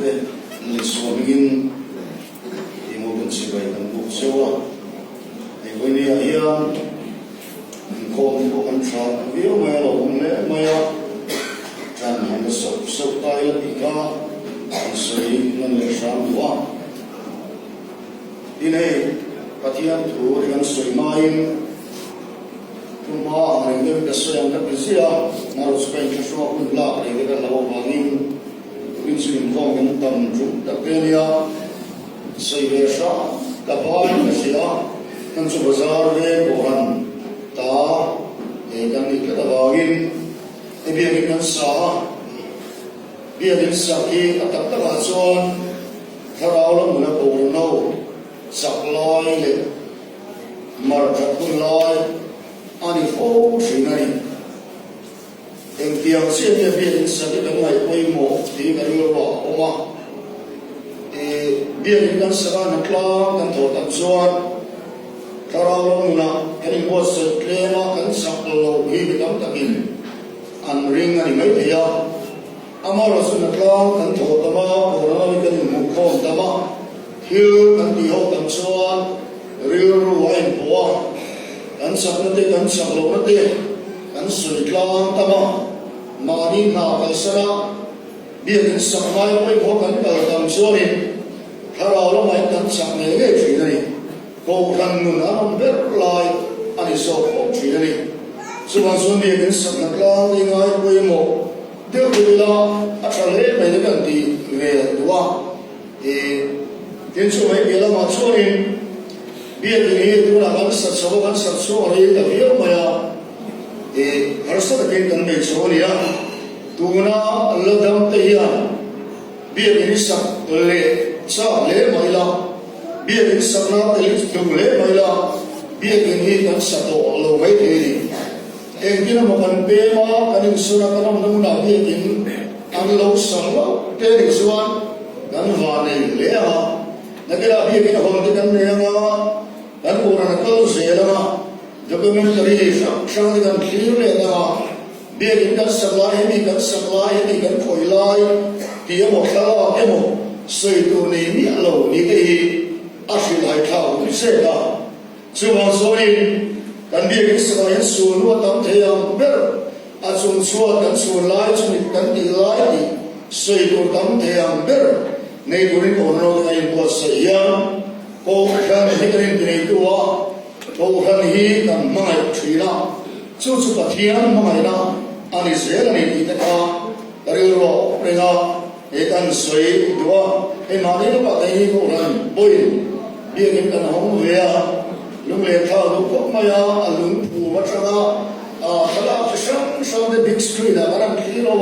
te le suamingin imo kan sibai kan bu sewa e goni ayam ko ko kan tha vio mai lo ne maya chan han so tai la ika sei nan le sham wa inai patian thu ri kan soi mai Rumah hari ini kesulitan terpilih, harus supaya sesuatu pun lah. Kita lalu bangin, prinsip kau mentam jum, tapi dia sebenarnya kapal Matthaia, kan Bazar Veng Kohhran ta, kan kita bangin, biar kita sah, biar kita sakit, atap terhancur, terawal mula Kohhran, saklai le, markat pun lai. Ani fo shinari engkiang siya biya sa ngai koi mo ti ngai lo oma biya kan sa na klang kan to tan suan karalo muna kan mo sa klema kan sa lo hi bitam takin an ring ani mai ya amaro sa na klang kan to tama ora ni kan mo ko tama hil kan ti ho tan suan ril ru wain po kan saknate kan saklonate kan suiklang tama mani na kalsara biar sakmai poi ko kan kaltam sori haralo mai kan sakne ge chidani ko kan nunah berlai ani so ko chidani suban sun biar saknaklang ingai poi mo deu bila athale mai kan ti ve dua tin so mai bila ma chori biar ini tu nak kan satu hari tapi maya harusnya tapi kan besok ni ya tu na ladam tiya biar ini sak le maila biar ini sak na le maila biar ini kan satu lo mai ini kita makan bema kan insura kan mana biar ini ang lo sama teri suan kan vane le ha nakira biar ini hong kan ne dan orang kalau selama dokumentari sang dengan clear lena dia kan sebelah ini kan koilai dia mau kalah emo seitu ni lo ni ke asyik hai tahu bisa dah cuma soalnya kan dia kan sebelah sunu atau tiang ber asun suat dan sulai cuma kan dilai di seitu tam tiang ber ni dunia orang yang buat sayang Kohhran hikrin dini tua, Kohhran hi kan mangai trina, cucu Pathianni mangai ani selani kita dari luar mereka ikan sui dua, mani lupa ini Kohhran boy, dia kan hong via, lung lekha lupa maya, lung pu macam kalau sang de big screen barang kilo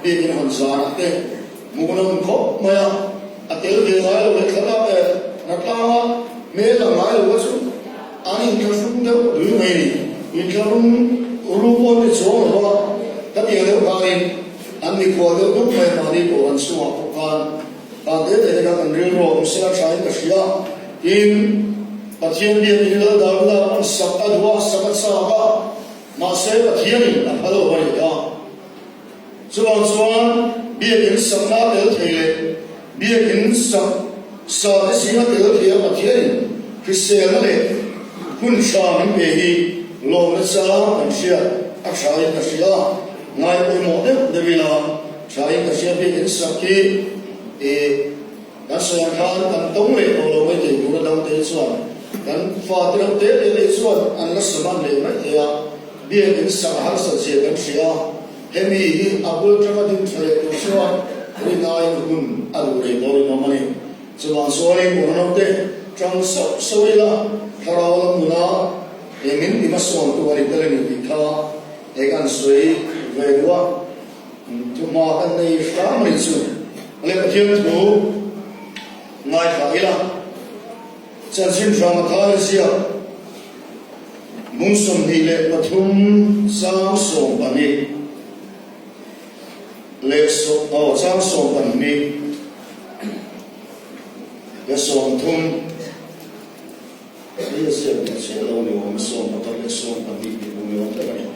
dia kan hanzar te, mungkin kok maya, atel via lekha Naklama mela mai wasu ani kasum deu dui mai ni karum urupo ni chorwa tapi ele kain ani ko deu duk mai mani ko an suwa kan ta de kan ro sila chai ka sia in pathian dia ni la da an sak adwa sakat sa ba ma se pathian na phalo bari ka chuan bia in sakna del thele bia in sak sa sina tel thia Pathianni Crusade le kun sha min be hi lo na sa an sia aksai ka sia ngai ko mo de bila sai ka sia be in sakki kan sa khan kan tong le lo mai te ku dang te chuan kan fa te te le chuan an la saman le mai ya be in sa har sa sia kan sia hemi hi abul trama din thale ko chuan ri nai kun alu re lo no mani Cuma soalnya orang nanti transfer soalnya kalau mula ingin dimasukkan tu hari dalam nikah, ikan suai berdua, cuma kan ni Islam itu, oleh Pathian tu ngai kailah, jangan cuma Matthaia siap, musuh ni patum sang sombani, sang sombani. Ya som thum ya se lo ni om som ta le som ta bi bi mo ta ni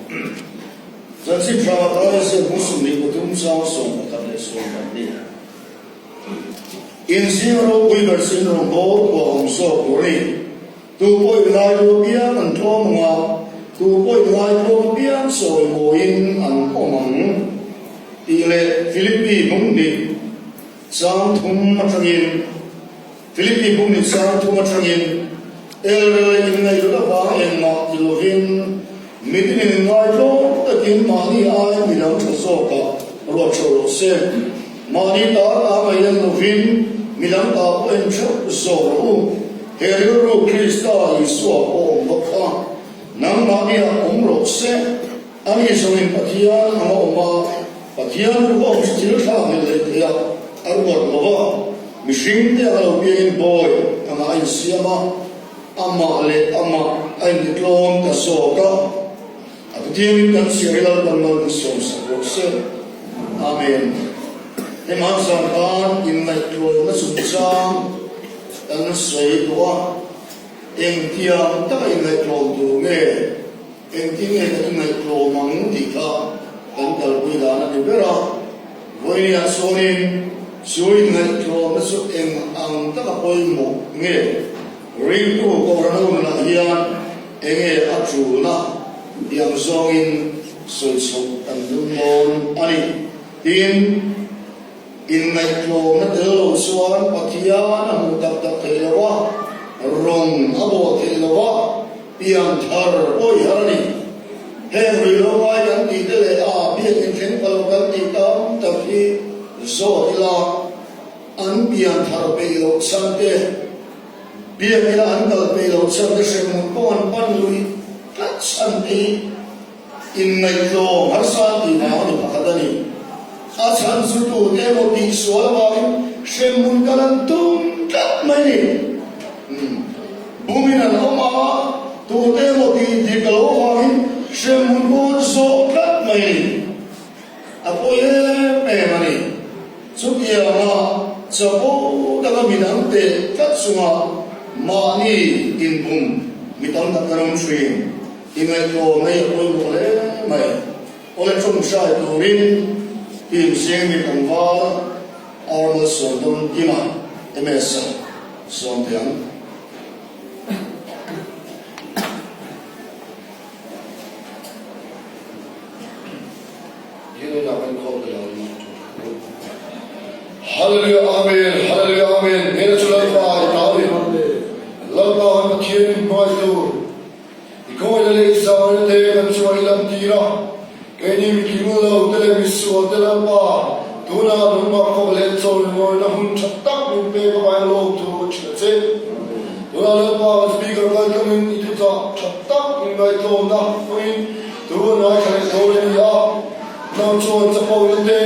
jansi drama ta se musum ni ko tum sa som ta le som ta ni in zero we were sin ro bo ko so kori tu poi lai ro bia an tho ma tu poi lai ro bia so mo in an omang ile Philippi mung ni sang thum mathangin Philippi mung ni sang thum mathangin in ngai lo ba en ma tilovin mitin ngai lo takin mani ai mi lo so ka ro cho se mani ta ta mai lo vin mi lo ta en cho so ro he ro Krista isu o mo ka nang mani a ro se ani so in pathia amo ma Pathianni Kohhran Chawhma Inkhawm arwar lawa mishing de alo bien boy ama in siama ama le ama in diplom ta soka atien kan sirila banmal som sa amen eman san Inngaihtlawmna sumsam an sei doa engtiam ta Inngaihtlawm du nge engtinge Inngaihtlawmang dika kan kalbui dana ni bera voinia sonin suin Inngaihtlawmna su eng ang ta poi mo nge ringtu koranuna hian enge achuna yang zongin soiso andumon ani tin Inngaihtlawmna delo suan Pathianni mutak tak thelawa rawn abo thelawa pian thar oi harani Henry lo mai kan ti le a bian in chen palo kan ti tam ta fi zo ila an pian thar pe lo sante bian ila an dal pe lo sante se mun kon pan lui kat santi Inngaihtlawm har sa ti ma ni pakadani a chan su tu te mo ti so wa se mun kalan tum kat mai ni buminan oma tu te mo ti di kalo wa Shemun bon so kat mai apoye pe mani sukia ma sabo daga minang te kat sunga mani inbum mitang takaram sui Inngaihtlawmna apoy mo le mai ole chung sai turin tim sing mitang va arma sodom ima emesa somtiang Hallelujah, amen, hallelujah, amen. Mera chula pa itawi. Lalla han Pathianni Kohhran. Ikoy le isaw le kan chua ilam tira. Kani mi kimulo tele misu tele pa. Tuna numa ko le chol mo na hun chatak mi pe ba lo tu chse. Tuna le pa speaker ka kamin itu ta chatak Inngaihtlawmna koin. Tuna ka le chol ya. Na chon chapo le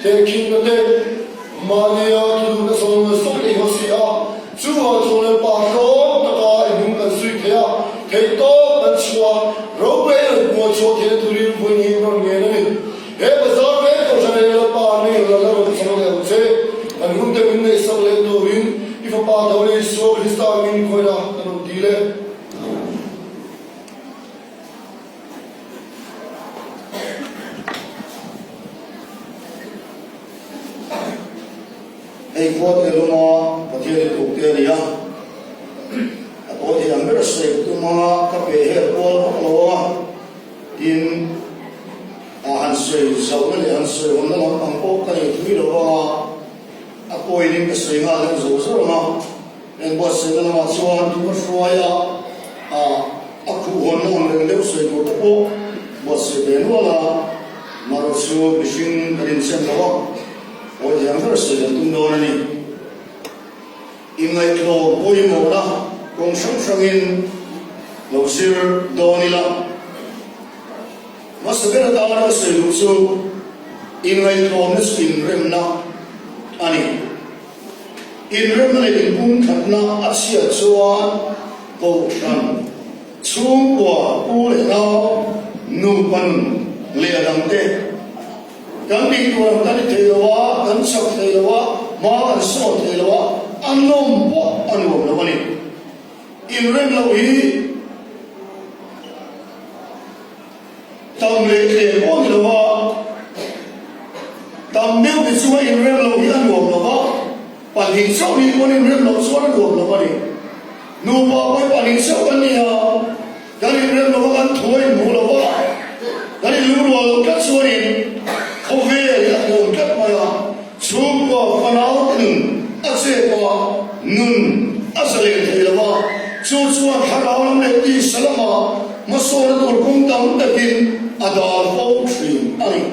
te king le Matthaia tu na so na so le hosia chu ha chu le pa ko ta ka ibum ka sui thea thei to ban chua ro pe mo cho the tu ri bu ni ro ne ne e bazar veng ko sa le pa ni la la ro so le se an hum te min ne so le to rin if pa da le so Krista min ko da no dile Ei kuat eluma Pathianni tukteria apoti amber se tuma ka pe he pol loa in han se zauna le han se onda lam pang po ka ni thui loa apoi nim ka se nga le zo zo ma en bo se na ma chuan tu shroya a khu hon on le se ko po bo se ben wala maro su bishin karin sen loa o yang verse da tum do ni Inngaihtlawm poi mo na kong sang sangin lo sir do ni la masabera ta na se lu su Inngaihtlawmna skin rem na ani in rem na in pun khatna asia chuan Kohhran chung kwa u le na nu pan le dang te kan bi tuam kan theiwa kan sak theiwa ma kan so theiwa anom po anom lo mani in rem lo hi tam le po lo wa tam meu bi chuwa in rem lo hi anom lo wa ปันหินเสานี่คนนี้เรื่องหลงสวนรวมแล้ววันนี้นูปาไปปันหินเสากันเนี่ยกันนี้เรื่องเรากันถวยมูลว่ากันนี้รู้ว่าเรากัดส่วนนี้เขาเวรโดนกัดมาชูกว่าพนาวหนึ่งอาเซกว่านุ่นอาเซเลนเทลว่าชูชวนข้าเราเล็กที่สลามาสอนตัวคงตั้งแต่กินอาดาลโฟทรีอันนี้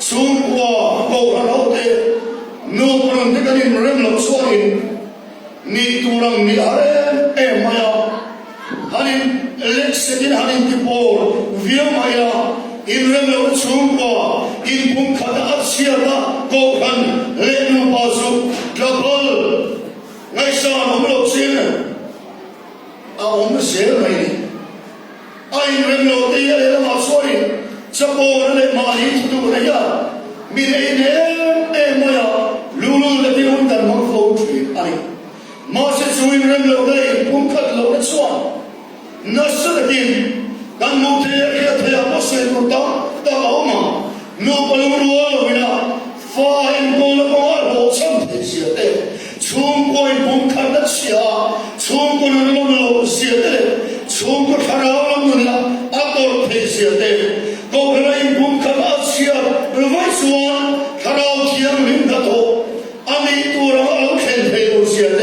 ชูกว่าโบราณเราเตนูปนันที่กันนี้เรื่องหลงสวนนี้นี่ตัวรังนี่อะไรมายาฮันนี่เล็กเสกินฮันนี่ที่โบวิวมายาอินเรื่องเราชูกว่าอินบุ้งขัดอัศเชียร์โกขันเล็กนูปาสุกระเพาะไงสารผมหลบเสียนเอาผมเสียไหมนี่ไอ้เรื่องเราที่อะไรเรามาสวนนี้จะโบนั่นเลยมาที่ทุกระยะมีเรื่องมายาลูลูเล็กที่หุ่นกันมาโฟล์อันนี้มาเสียช่วยเรื่องเราได้บุ้งขัดเราได้สวนนัสเกินกันมุเทียร์เทียร์มาเสียตัวตาเอามานูปลุรัววินาฟ้าอินโกลกว่าโลชันเทียเสียเตชุ่มกอยบุ้งขัดนัชยาชุ่มกุนโลโลเสียเตชุ่มกุขาราวนุนละอัตโตเทียเสียเตก็กระไรบุ้งขัดอัศเชียไว้ส่วนขาราวเทียมลิมกัตโตอันนี้ตัวเราเอาเข็นเทียเสียเต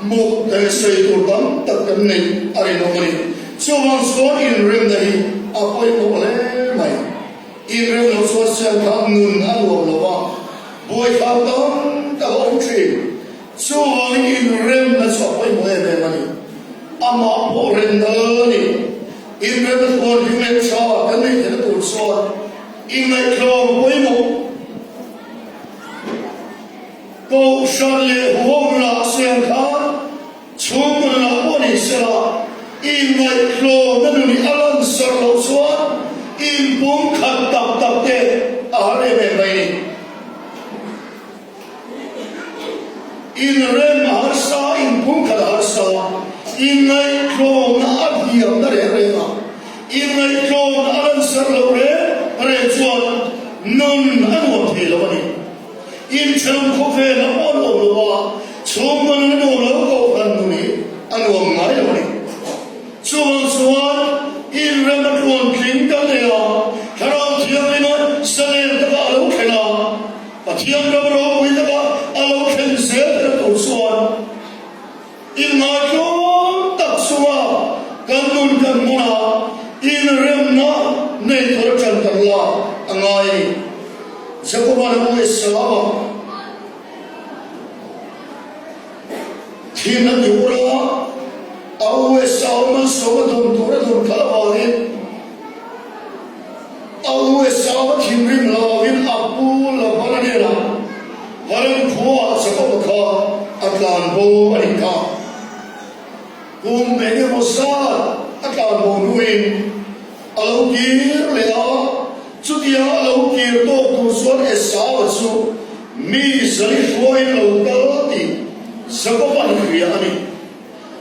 มุกแต่ใส่ตัวตั้งตัดกันนี่อะไรน้องนี่ช่วงส่วนอินเรื่องนี้อาไปมุกเลยไหมอินเรื่องเราส่วนเสียงทำนุนอันรวมเราว่าบวยข้าวต้มตะวันชีช่วงอินเรื่องนั้นส่วนไปมุกเลยไหมนี่อามาโปเรนเดอร์นี่อินเรื่องคนที่ไม่ชอบกันนี่จะตัวส่วนอินในคลองไปมุกก็ฉันเลยหัวมันละเสียงข้าชุ่มมันละวันนี้เสียอินในคลองนั่นนี่อลันสร์เราส่วนอินบุ้งขัดตับเตะอะไรแบบนี้อินเริ่มหาสาอินบุ้งขัดหาสาอินในคลองนั่นอัดเดียมนั่นเองนะอินในคลองนั่นอลันสร์เราเรื่องส่วนนุ่นอันวันที่เราวันนี้อินเชิงคุเฟนอันวันเราว่าชุ่มมันนู่นแล้วก็พันนู่นอันวันไหนเราวันนี้ช่วงส่วนอินเรื่องมันควรทิ้งกันเลยอ่ะถ้าเราเที่ยวไปนั้นเสน่ห์จะก็เอาแค่ละแต่เที่ยวเราเราไปจะก็เอาแค่เสียแต่ตัวส่วนอินมาโยตัดส่วนกันนู่นกันมาอินเรื่องนั้นในตัวฉันกันละอะไรจะก็มาดูอิสลามที่นั่นอยู่ละเอาเอสาวมันสมดุลตัวดุลข้าบ้านเอาเอสาวที่ริมลาวินอับปูละบ้านนี่ละวันนี้ผัวจะก็มาข้าอัตลานโบอันนี้ข้ากุมเบเนมุสาอัตลานโบนุอินอาลูกีร์เลยอ่ะจุดยาอาลูกีร์ตัวตัวส่วนเอสาวสุมีสลิฟวยลูกาตีจะก็มาเรียนนี่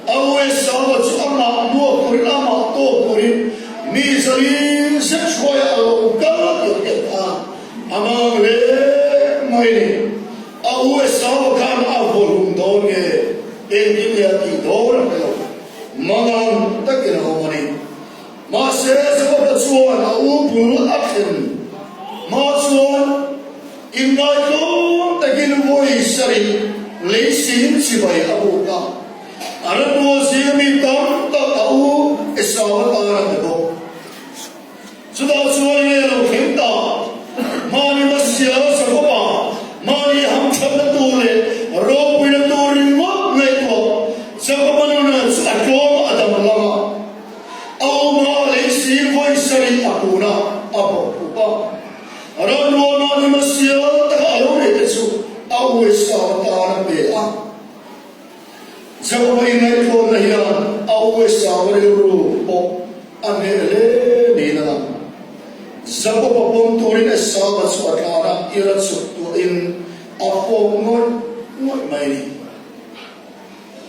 เอาเอสาวจุดอามาตัวปุริอามาตัวปุริมีสลิเซ็กชวลลูกาตีเด็กอามาเล่ไม่เนี่ยเอาเอสาวกันอาบุรุษโดนเกเอ็นดิเลียตีโดนไปแล้วมังอันตะกินเอามาเนี่ยมาเสียสกปรกส่วนเอาบุรุษอักเสบมาส่วนอินไดโลตะกินโวยสริเลสินสิบายอาบุกาอันนั้นว่าเสียมีตั้งแต่เอาเอสาวตารันเดบสุดท้ายส่วนนี้เราเห็นตามานี่มาเสียสกปรกมานี่หันชันตัวเลยรบกวนตัวริมวัดเลยตัวสกปรกนั่นสุดโต่งอาดัมละมาเอามาเลสินโวยสริอาบุนาอาบุกาอันนั้นว่ามานี่มาเสียตาเอาเลยเอสุเอาเอสาวตารันเดบจะไปไหนก็ไม่ยากเอาไว้สาวเรือบอกอันนี้เลยนี่นะจะไปปนตัวนี้สาวสวัสดิ์นะอีรัสุดตัวอินอาฟงงดไม่ดี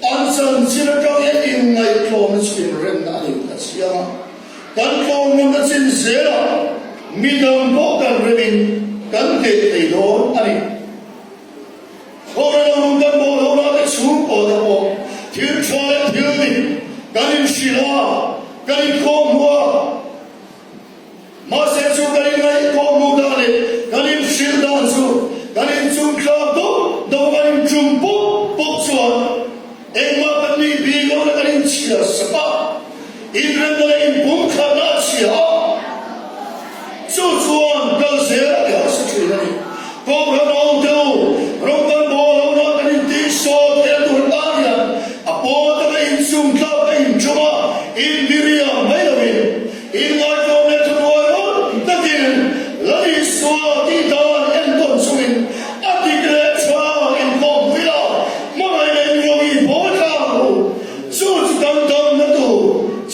อันสันจิรกาอินไงโคมสินเรื่องนั้นอยู่ที่เสียกันโคมมันสินเสียมีดำพกกันเรื่องกันเด็กไอ้โดนอันนี้พอเราลงกัน kanin shila kanin komwa ma se chu kanin ngai komu dale kanin shil dan chu kanin chung club do kanin chung pok chuan engma pani bi lo kanin chia sapa Inran in bum khana chia chu chuan kal se ya sa chini ko ron do ron ban bo no kanin ti so te tu ta ya apo ta in chung club in chuma in diria mai lovin in ngai ko ne tu no ta kin la i so ti dan en ton suin ati gre chwa in ko vila ma mai ne yo i bo ta chu dan dan na tu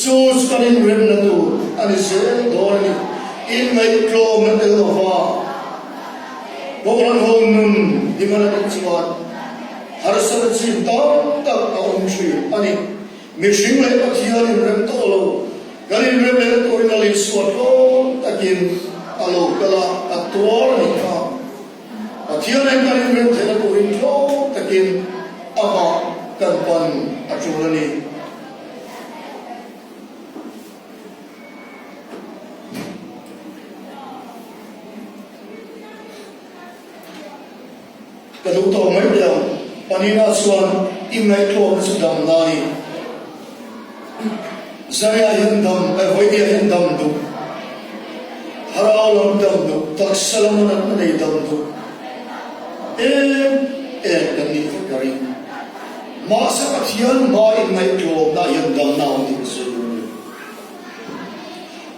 chu kanin rem na tu ani se dorani Inngaihtlawmna te va Kohhran hon nun dimana chuan har sar chin tam tak aum thri ani mishing le pathianni rem to lo kanin rem le to in ali suat lo takin alo kala atwar ni ka pathianni kanin rem thena to in lo takin ama kan pan atulani Kalau tahu mereka, panina suan Inngaihtlawmna sedang nani. Saya hendam, wajib hendam tu. Harau hendam tu, tak selamat mana hendam tu. Kan ni kari. Masa katian ma Inngaihtlawmna hendam naun di seluruh.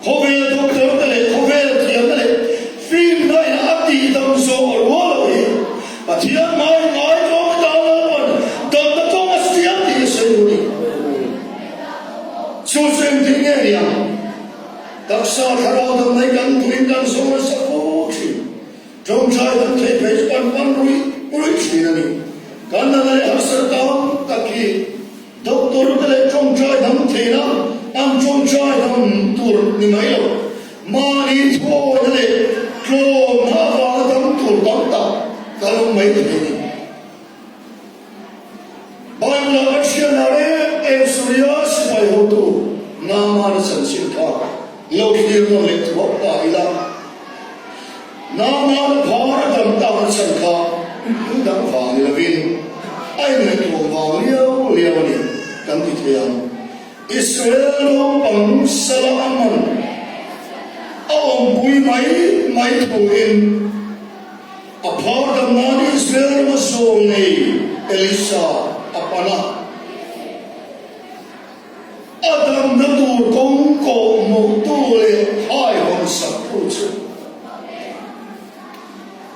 Kovel doktor tele, kovel tiang tele. Film dah in abdi hendam zoor walai. Pathian mai ko talan dan to astian di seluruh. Susem tinggal yang taksa harau dan mereka tuinkan semua sepuki. Jom saya dan tepes pan rui sini ni. Karena dari hasil tahun kaki doktor dari jom saya dan tina am jom saya dan tur ni mayo. Mani tu dari klo maha dan tur bangta. Kalau mai begini, Bible action are Surya sebagai hotu nama sensilka, lokir nolak waktu ila nama Bharat dan tahun senka, dan faham lewin, ayat itu faham liau ni, kan ditiang Israel bangsa aman, awam bui mai tuin. Apart from that, Israel was only Elisha apana. Adam natur kongko mutule hai hon sakruce.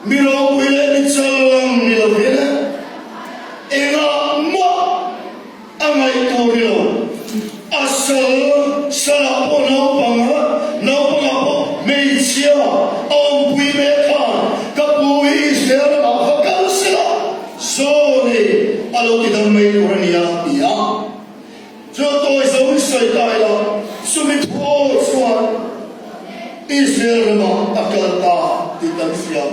Milo wile nicalang milo wile. Ena ma amai torilo. Asal salapo naupanga meisia om bui mekan. Israel mahakal sila zone alo kita mai urania ia joto isau isai taila sumit ho suan Israel mahakal ta ditan sia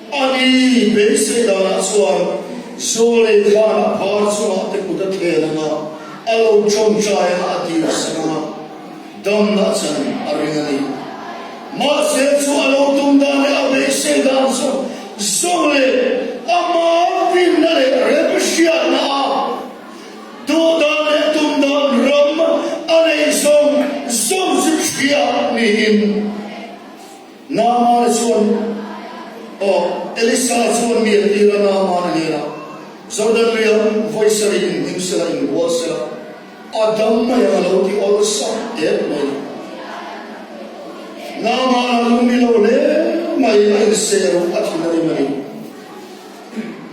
ani bese dana suan zone khana par suan te kuda thelana alo chom chaya ati sana dam na chan aringani ma se su alo tumdane abe se danso zole ama pinare repshia na do dane tumdan ram ane zom zikshia nihin na ma suan o Elisa suan mi tira na ma nira zodan liya voice in himsela in wasela adam ma ya alo ti olsa et mai nama lumilo le mai insero atinari mari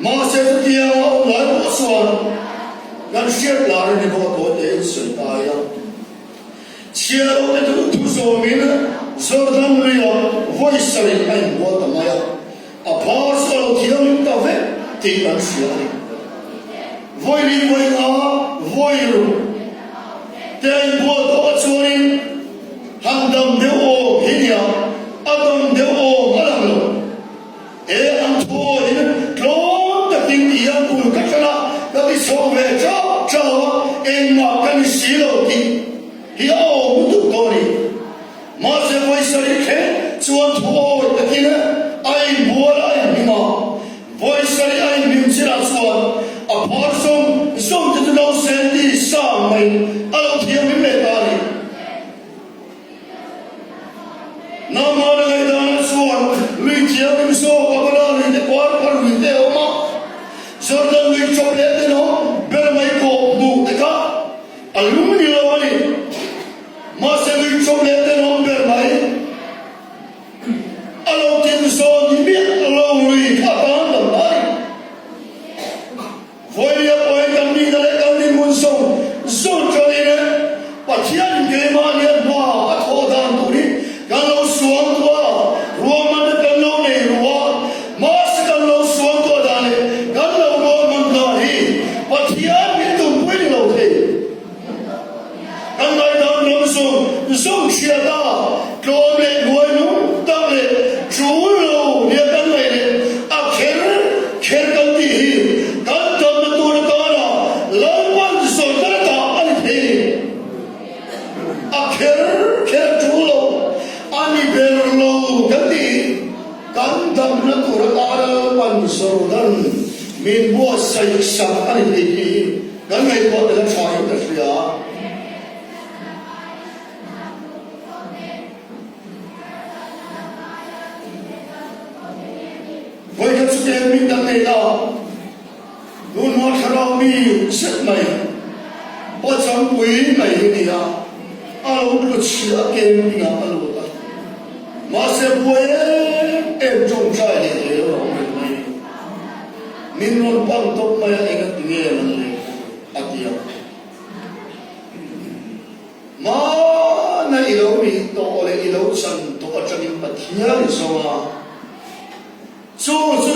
ma se dia online aswan gan share lar ni bo to de sultaya chiaro de tu so min zordan ria voice in ai bo ta maya apostle thiam ta ve ti kan siari voi na voi ru te bo to churin handam de o hinya adam de o malang am tho in klon ta ting ia pul ka kana da di so ve cha en ma kan mà sẽ quay sợi khe chuan thôi cái kia ai mua ai mà quay sợi ai mình sẽ là chuan apart from thì nó sẽ đi sang mình alo thiam mình mẹ ta đi nam mà ngày đó chuan mình thiam mình số các bạn mình để quan mình để ông mà giờ đây mình chọn để nó bên mấy cô đủ tất cả alumni lo đi mà sẽ mình chọn để nó bên mấy alo tiền số thì biết alo người các bạn làm đấy với nhiều người cần đi tới cần đi muốn sống sống cho đi đấy Pathianni Kohhran Chawhma Inkhawm thô đi cần lâu xuống qua rawn cần lâu này rawn mà sẽ cần lâu xuống qua đây cần lâu rawn đây Pathianni Thupui lâu thế cần ngày đó lâu sống chia ta còn lại người nung tăng lại chú lâu nhà cần lại này khéo cần đi cần tâm tu nó có đó lâu quan rồi tất cả anh thì khéo chú lâu anh bên lâu cần đi cần tâm nó tu nó có đó quan rồi thân mình mua xây sang anh thì cần ngày qua để cho anh được gì à với cái sự kiện mình đang này là luôn nói theo mình rất mày bao trăm quý mày như à alo được chia cái mình à alo ta mà sẽ quên em trong trái này để nó mình luôn bằng tốt mày anh cái nghe mình à kia mà này lâu mình to lên lâu chân to cho mình Pathianni Kohhran so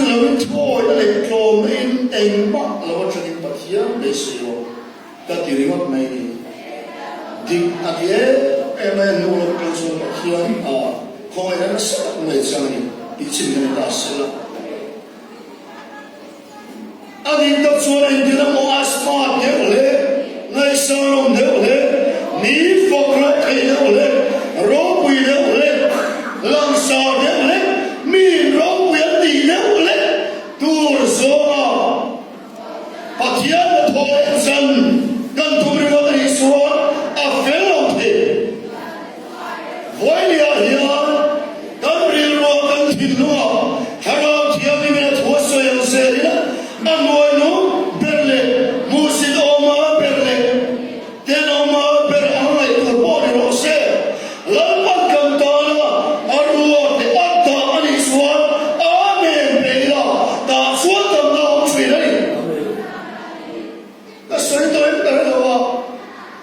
mình thôi là lấy clone in anh bắt là what chúng ta hiện để sử dụng cái điều này này đi à thế em nuôi được cái số Pathianni không ai nó sẽ người sang đi bị chìm người ta sẽ là anh đi tập số này thì nó có smart thế rồi ngày sau nó thế rồi ní phục nó thế rồi rô bùi thế rồi làm sao thế rồi mình rô bùi đi thế rồi tu rồi Pathianni thôi dân cần tu được cái số phê lâu thế vớilia hiền cần riêng lo cần thìn lo hay là thiam mình thua soi ông sẽ đi anh nói nó bên lề mua xịt oma bên lề tên oma bên anh lại tu bỏ đi nó sẽ lần bắt cầm ta là anh ruột để anh ta anh đi xuống amen bên đó ta xuống tầm đó chuyện đấy cái suy tôi cái đó là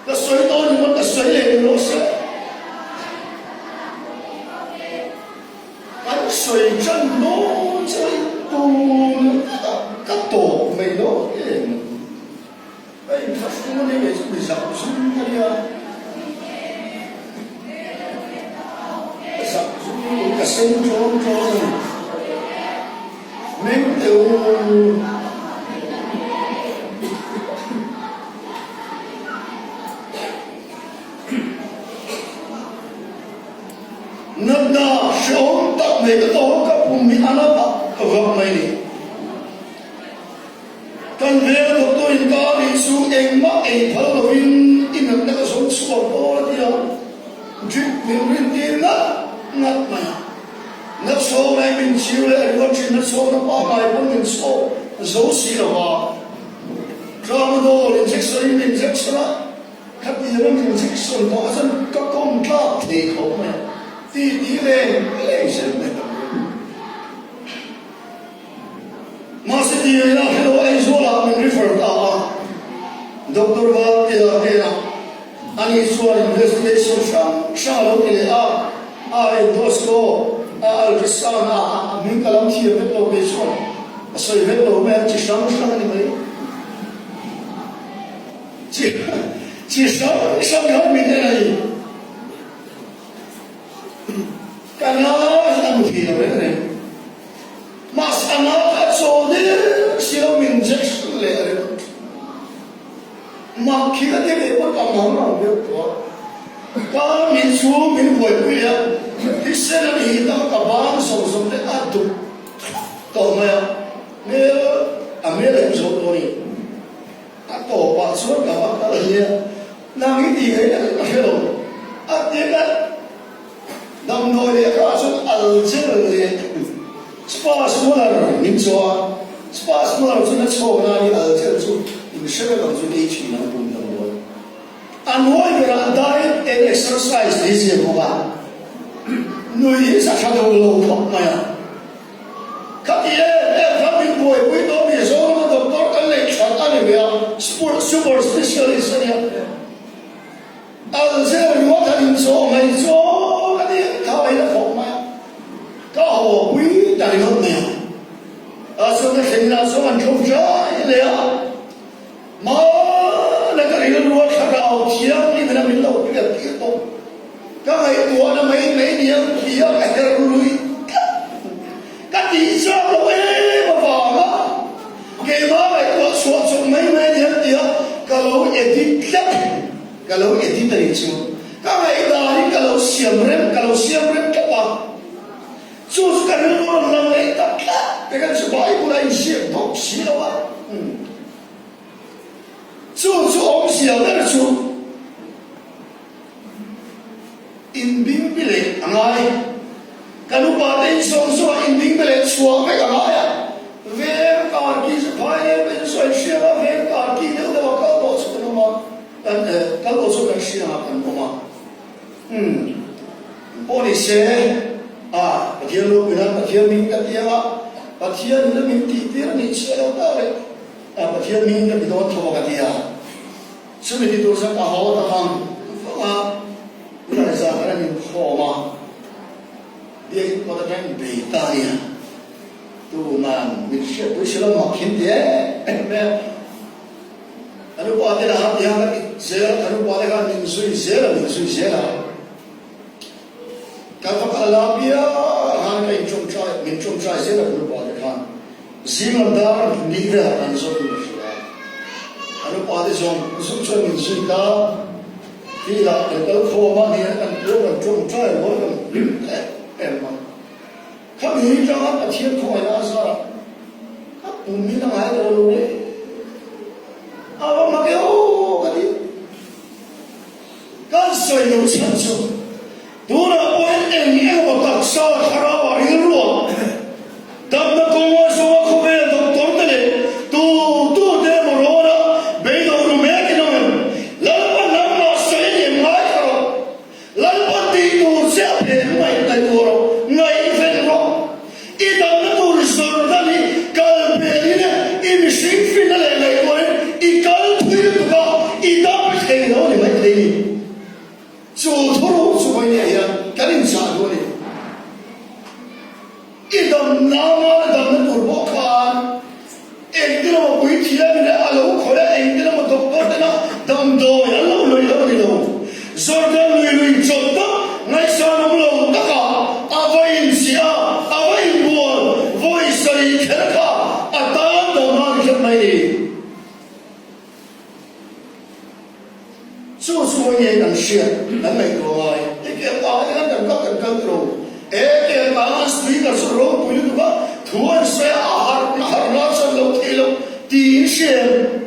cái suy tôi nhưng mà cái suy lên nó sẽ cái suy chân nó chơi tu cái tổ mình nó cái phát sinh nó này bị sập xuống cái gì sập xuống cái sinh cho mình đều nunah sống tập về cái tổ các vùng miền Nam ở vùng này đi cần về cái tôi có đi xuống em mắc em thở rồi in được cái số số đó thì đó chuyện mình liên tiên đó ngắt mà ngắt số này mình chịu lại có chuyện ngắt số nó bao ngày vẫn mình số xí là vào trong đó mình chắc số khắp giờ mình chắc số đó dân các công tác thì không mà thì lên xem này mà sẽ đi là hello anh số là mình refer ta doctor va kia nào anh ấy số investigation sang lâu thì endosco ultrasound mình cả làm thiệp với location so với lâu mà chỉ sang này mấy chỉ sang hết mình đây này karena kita mungkin apa mas anak kacau dia siapa injection le mak kita dia berapa orang dia tu kalau minum buổi quý liệu thì sẽ là đi đâu cả bán sầu sầu để ăn tục tổ mà nếu mấy lại số rồi tổ bạc suốt cả bác là gì làm cái gì đấy là hiểu tiếng đấy đồng đội để các bạn ở trên là spa số là nín xóa spa số là số nó xóa na đi ở trên số mình sẽ làm số đi chỉ làm cùng đồng đội ăn uống về là diet and exercise đi gì không ạ người sẽ thay đổi lâu không mà các chị em các mình buổi buổi tối thì số nó đồng đội cái này chọn ăn về sport super specialist này ở trên là nó thành số mình số cái gì thao ấy là không mà có hồ quý đại hơn nhiều ở số cái hình là số mình không trái liền mà là cái này nó luôn khá đầu chiếm đi mình làm mình lâu cái tiếp tục các ngày tuổi nó mấy niệm thì cái cái lui các gì sao nó ấy mà vào đó cái đó lại có số mấy niệm thì cái lối edit cái lối edit này chứ các ngày đó thì cái lối xiêm rem các bạn chú cái nó làm này tất cả cái sự bài của này xiêm thọc xí đâu à chú ông xíu đó là chú in binh bị lệ ngay cái lúc bà đây xong in binh bị lệ xuống cái ngay à về cả kia sẽ phải bên xoay xíu về cả kia nếu đâu có đồ số nó mà cái đồ số cái xíu nào cần không mà bố đi xe Pathian lu bilang Pathian minta dia Pathian lu minta dia ni saya tahu Pathian minta kita tahu kat dia sudah ditulis tahu tentang bukan sahaja ni khoma dia kata kan berita dia tu nan misal tu sila makin dia anu pada dah dia kan saya anu pada kan minsui saya kalau kalau dia hang kain minum try saya dah berbuat kan ziman dar ni dah ansur tu anu pada jom usung minsui ka tidak kalau khoma ni kan dia minum try boleh emang kami jangan Pathian khoma asal bumi nang ada dulu ni apa makai kadi kan saya usah Dura poin ini aku tak sah kharawa ringrua. Tapi kau semua kau doktor tu deh merona bedo rumah kita ni. Lalu nama saya ni mai karo. Lalu tu siapa mai tayoro ngai fenro. Ida tu resort ni kalbeli ni ini sifin lelai kau ikal tuju tu ida pergi ni mai tadi. Jodoh supaya ya kalian satu ni. Idam nama idam turbokan. Engkau mau bui tiada ni alau kore engkau mau doktor na dam do ya lalu. Jordan lui jodoh ngai sana mula taka. Awain sia, awain buat, voice dari kerja. Atan doang kerana ini. Semuanya yang share, namai doai. Ikan apa yang kan terus. Ikan apa speaker suruh punya tu ba. Tuan saya ahar nasa lokilo tin share.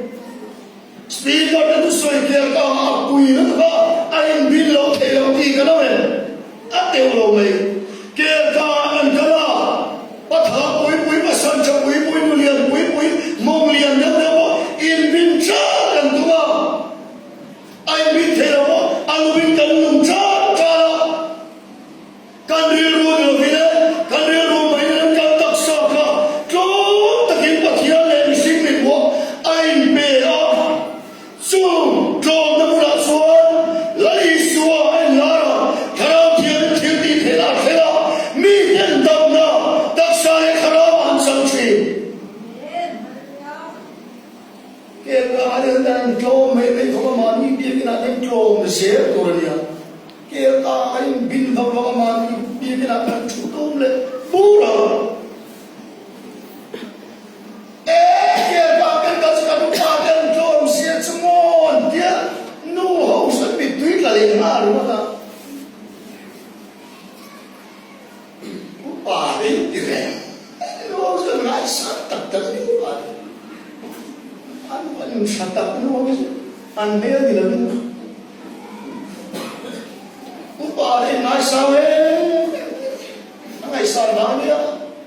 Speaker itu saya kira kau punya tu ba. Ain bil lokilo tiga nama. Ate ulai. Kira kau angkala. Patah pui pasan cak pui nulian pui monglian dia apa. In bincang dan tu ba. Ain bin terapa, alu bin kanum cara, kandir rumah ini kan tak sahka, kau takin Pathian yang mesti buat ain bela, kau nak buat suan, lari suan lara, kalau dia thela, mungkin damna, tak saya kerana ansangsi. Kita ada dan kau kau mani dia kena kau share korang dia. Kita ain bin bawa mani dia kena cutum le pura. Kita akan kasih kau pakai kau share semua dia nu harus lebih duit lagi ngaruh mana. sát tập tập đi bạn anh vẫn sát tập nó anh bé thì là không có đây nói sao hết ngày sau đó nhá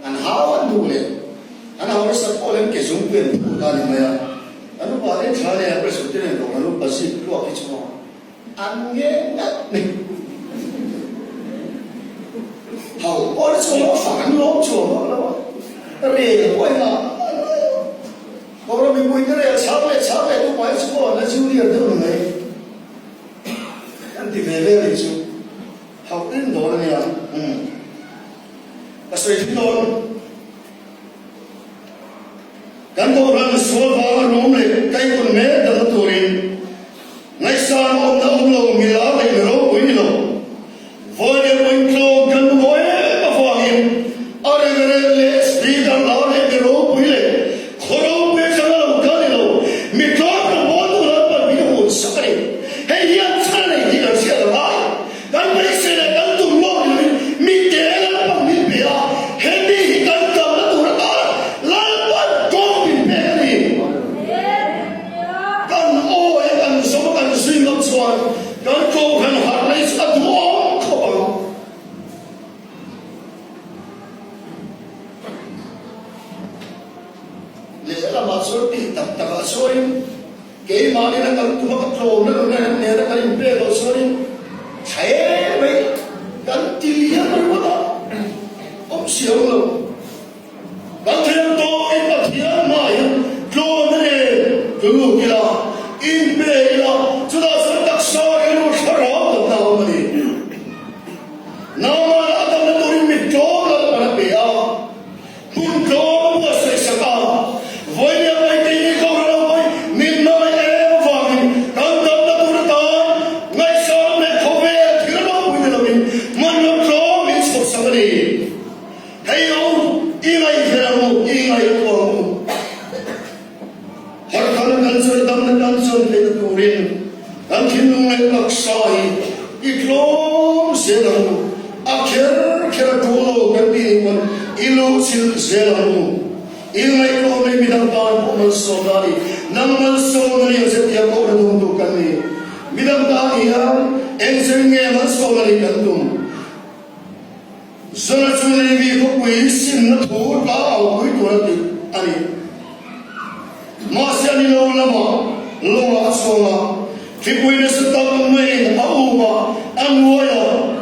anh háo anh đủ lên anh háo rất có lên cái dụng quyền của ta này mà anh nó bảo đến thời này Presbyterian Kohhran nó bác sĩ lo cái chỗ anh nghe ngắt này hầu có cái chỗ nó phản lốp chỗ nó rề quay là có rồi mình quên cái này sáng này tôi quay chỗ nó chịu đi ở đâu này anh thì về đi chứ học đến đó này à cái sự chúng tôi kan ko ran so ba rom le kai kun me da turin ngai sa om da om lo mi la le ro ui lo vo le ui klo kan mo e ma fo him are le spi da la le ro ui le khoro pe sa lo ka le lo mi klo ko mo du la pa mi ho sa re he ya sa le di la sia da ba kan bai se le kan tu mo mi te la pa mi pe a he ni kan ta la tu ra la pa ko suy ngẫm xoan cái câu hành hoạt lấy sát thủ không bằng lẽ là mà số đi tập tập ở số đi cái mà đi là cái tụi nó cái lô nó này là cái bê lô số đi thấy mấy cái tiền nó đó ông siêu luôn cái thêm to cái bát thiên mà lô nó này cứ kia là in bê là chúng ta sẽ đặt sao cái nó sẽ rõ được nào mà đi nào mà đã tâm nó tôi mình chó là nó bị à muốn chó nó sẽ sạc à với những cái gì không ra với mình nói em và mình tâm tâm nó tôi đã ngay sau này không về thì nó cũng như là mình nó chó mình sụp sang đi thấy không ý ngay thế nào ý ngay không har kan kan sur dam na kan sur le turin kan thin ngai tak sai I klom zelang akher kher tulo kan bi mon ilu sil zelang ilai klom le midang tan ko man so dali nang man so nani se tia ko dum tu kan ni midang ta ni ha en se nge man so nani kan dum zona chuli vi ko wi sin na thu ka au wi tu na ti ani Masih ni lo lama songa. Thupui ni setahun main auma anwaya.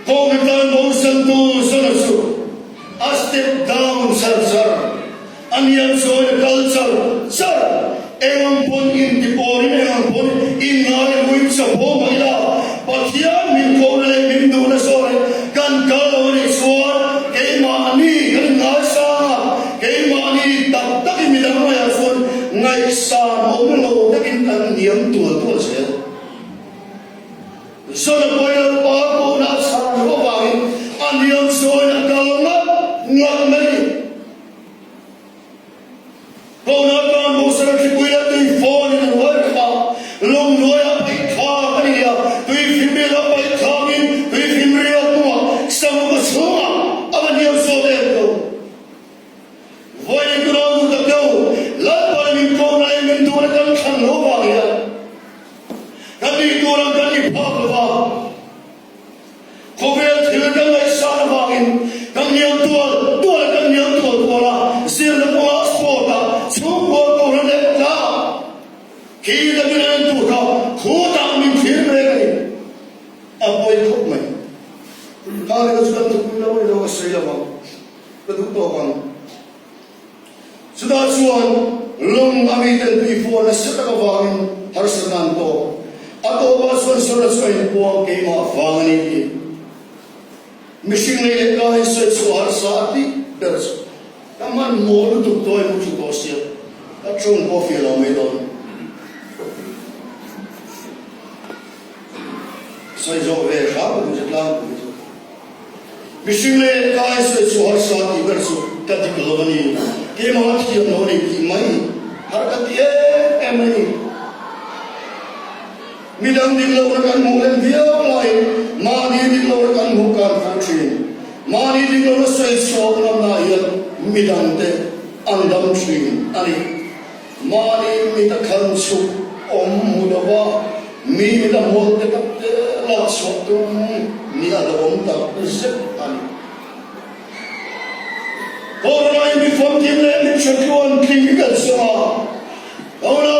Kau kita mau sentuh sanasu. A step down sar. Anian soy culture sar. Emang pun intipori emang pun ingai wim sapo maila. Pathianni Kohhran Hindu na soy kan kalau ni soy kemani kan ngasa kemani tak tak midang maya soy ngay sa ông lô đã in ăn niệm tuổi sẽ sau đó quay lại ba cô đã sa nó vào ăn niệm rồi là cầu ngất mấy cô nói con một số khi quay lại tùy phone thì nói với bà lông nói là phải thà cái gì tùy phim biết là phải thà nhưng tùy phim riêng mua xong có số ăn niệm rồi đấy đâu vậy cái đó cũng được đâu lát mình câu này mình tu là cần khăn lỗ vào vậy cái đi tu là cần đi phá được vào không biết thì là cần lấy sao vào cần nhiều tu là cần nhiều tu là riêng là có sport à xuống qua câu là đẹp ra khi là cái này tu cao khổ tạm mình phía bên này à bồi khóc mình cái này chúng ta tu lâu rồi đâu xây làm cái tu to bằng sudah suan lung ami dan before na sita ka wangin harsanan to ato ba suan suan suan po kay ma wangin ni mishing le ka suan suan harsa ti ders kaman mo lu tu toy mu tu siya at chung po feel me don sai jo ve kha bu jitla mishing le ka suan suan harsa ti bersu tadi kelobani cái mà thì nó này thì mấy har cái gì em này mình đang đi lâu rồi ăn mua lên việc lại mà đi lâu rồi ăn mua cam phụ truyền mà đi lâu rồi xoay xô làm này mình đang thế andam swing ani mali mita khansu mudawa mi mita molte tapte la sotum ni adom tak zep ani Kohhran mi fom tim le mi chakwan klingal sama Ona